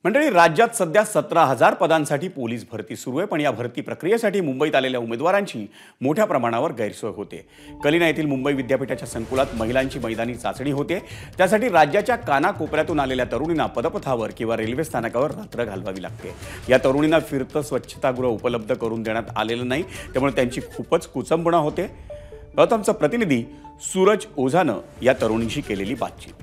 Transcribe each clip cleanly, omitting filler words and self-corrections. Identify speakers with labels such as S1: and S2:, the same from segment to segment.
S1: मंडळी, राज्यात सध्या 17,000 पदांसाठी पोलीस भरती सुरू आहे। पण या भरती प्रक्रियेसाठी मुंबईत आलेल्या उमेदवारांची मोठ्या प्रमाणावर गैरसोय होते। कलिना येथील मुंबई विद्यापीठाच्या संकुलात महिलांची मैदानी चाचणी होते। त्यासाठी राज्याच्या कानाकोपऱ्यातून आलेल्या तरुणींना पदपथावर किंवा रेल्वे स्थानकावर रात्र घालवावी लागते। या तरुणींना फिरतं स्वच्छतागृह उपलब्ध करून देण्यात आलेलं नाही, त्यामुळे त्यांची खूपच कुचंबणा होते। गौतमचा प्रतिनिधी सूरज ओझानं या तरुणींशी केलेली बातचीत।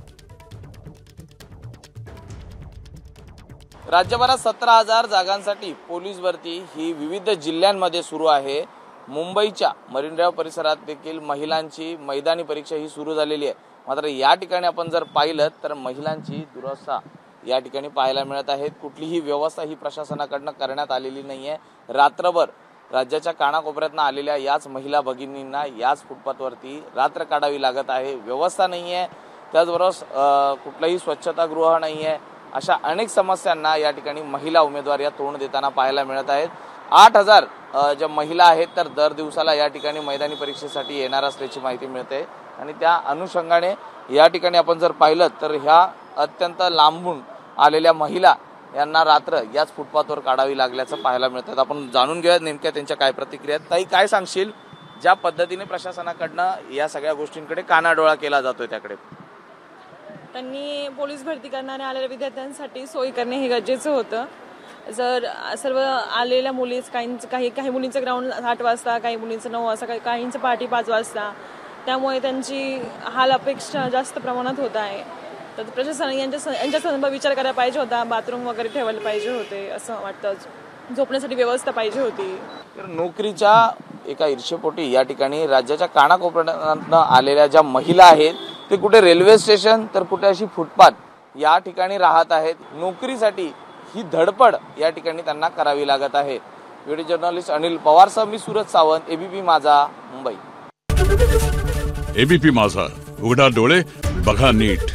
S2: राज्यभरात 17,000 जागांसाठी पोलीस भरती ही विविध जिल्ह्यांमध्ये सुरू आहे। मुंबईच्या मरीन ड्राइव्ह परिसरात देखील महिलांची मैदानी परीक्षा ही सुरू झालेली आहे। मात्र या ठिकाणी आपण जर पाहिलं तर महिलांची दुरावस्था या ठिकाणी पाहायला मिळत आहे। कुठलीही व्यवस्था ही प्रशासनाकडून करण्यात आलेली नाहीये। रात्रभर राज्याच्या कानाकोपऱ्यातून आलेल्या याच महिला भगिनींना याच फुटपाथवरती रात्र काढावी लागत आहे। व्यवस्था नाहीये, त्याचबरोबर कुठलाही स्वच्छतागृह नाहीये। अशा अनेक समस्यांना या ठिकाणी महिला उमेदवार या तोंड देताना पाहायला मिळत आहेत। 8,000 ज्या महिला आहेत तर दर दिवसाला या ठिकाणी मैदानी परीक्षेसाठी येणार असल्याची माहिती मिळते आणि त्या अनुषंगाने या ठिकाणी आपण जर पाहिलं तर ह्या अत्यंत लांबून आलेल्या महिला यांना रात्र याच फुटपाथवर काढावी लागल्याचं पाहायला मिळतं। आपण जाणून घेऊया नेमक्या त्यांच्या काय प्रतिक्रिया आहेत। ताई, काय सांगशील, ज्या पद्धतीने प्रशासनाकडनं या सगळ्या गोष्टींकडे कानाडोळा केला जातोय त्याकडे?
S3: त्यांनी पोलीस भरती करणाऱ्या आलेल्या विद्यार्थ्यांसाठी सोय करणे हे गरजेचं होतं। जर सर्व आलेल्या मुली काही मुलींचं ग्राउंड 8 वाजता, काही मुलींचं 9 वाजता, काहींचं पहाटे 5 वाजता, त्यामुळे त्यांची हाल अपेक्षा जास्त प्रमाणात होत आहे। तर प्रशासनाने यांच्या संदर्भात विचार करायला पाहिजे होता। बाथरूम वगैरे ठेवायला पाहिजे होते असं वाटतं। झोपण्यासाठी व्यवस्था पाहिजे होती।
S2: तर नोकरीच्या एका ईर्षेपोटी या ठिकाणी राज्याच्या कानाकोपऱ्यातून आलेल्या ज्या महिला आहेत ते कुठे रेल्वे स्टेशन तर कुठे अशी फुटपाथ या ठिकाणी राहत आहेत। नोकरीसाठी ही धडपड या ठिकाणी त्यांना करावी लागत आहे। व्हिडिओ जर्नलिस्ट अनिल पवारसह मी सूरज सावंत, एबीपी माझा, मुंबई।
S4: एबीपी माझा, उघडा डोळे बघा नीट।